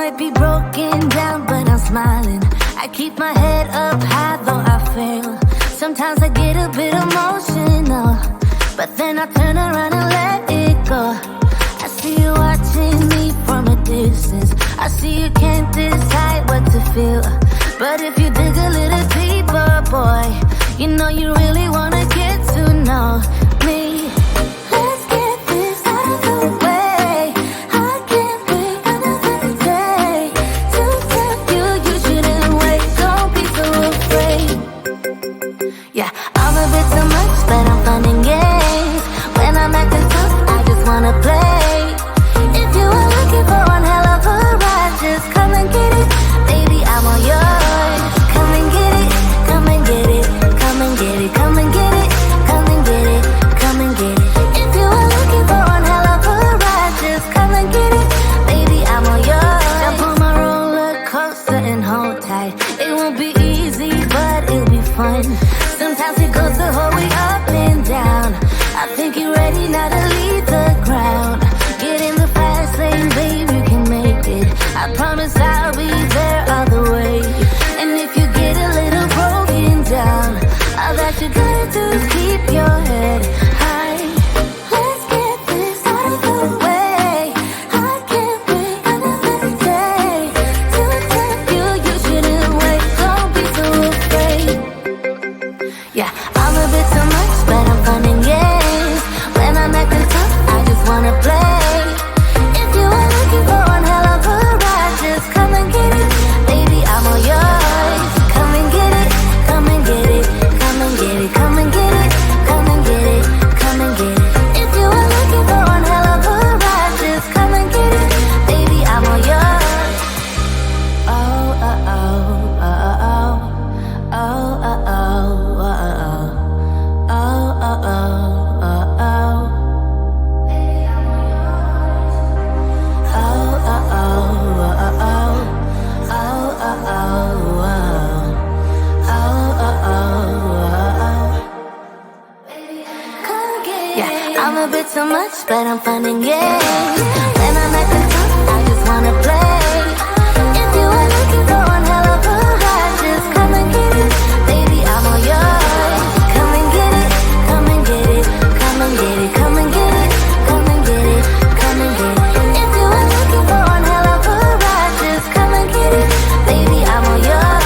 might be broken down, but I'm smiling. I keep my head up high, though I fail. Sometimes I get a bit emotional, but then I turn around and let it go. I see you watching me from a distance. I see you can't decide what feel. But if you dig a little deeper, boy, you know you really wanna get to know me. Let's get this out of the way. I can't wait another day to tell you you shouldn't wait. Don't be so afraid. Yeah, I'm a bit too much, but I'm fun and games. When I'm acting tough, I just wanna play. If you are looking for one hell of a ride, just come and get it. Baby, I'm all yours. Come and get it, come and get it, come and get it, come and get it, come and get it, come and get it. If you are looking for one hell of a ride, just come and get it. Baby, I'm all yours. Jump on my roller coaster and hold tight. It won't be easy, but it'll be fun. Sometimes it goes the whole way up and down. I think you're ready now to leave the ground. Get in the fast lane, babe, you can make it. I promise I'll be there all the way. And if you get a little broken down, all that you gotta do is keep your head high. Let's get this out of the way. I can't wait another day to tell you you shouldn't wait. Don't be so afraid. Yeah, I'm a bit too much, but I'm fun and games. When I'm acting tough, I just wanna play. If you are looking for one hell of a ride, just come and get it. Baby, I'm all yours. Come and get it, come and get it, come and get it, come and get it, come and get it, come and get it. If you are looking for one hell of a ride, just come and get it. Baby, I'm all yours. Oh, oh, oh, oh, oh, oh, oh, oh, oh, oh, oh, oh, oh, oh. Yeah, I'm a bit too much, but I'm fun and games. When I'm acting tough, I just wanna play. If you are looking for one hell of a ride, just come and get it. Baby, I'm all yours. Come and get it, come and get it, come and get it, come and get it, come and get it, come and get it. If you are looking for one hell of a ride, just come and get it. Baby, I'm all yours.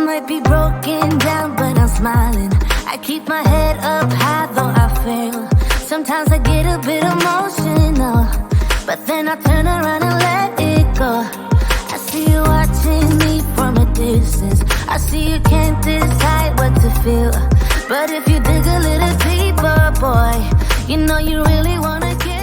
might be broken down, but I'm smiling. I keep my head up high, though I fail. Sometimes I get a bit emotional, but then I turn around and let it go. I see you watching me from a distance. I see you can't decide what to feel, but if you dig a little deeper, boy, You know you really wanna give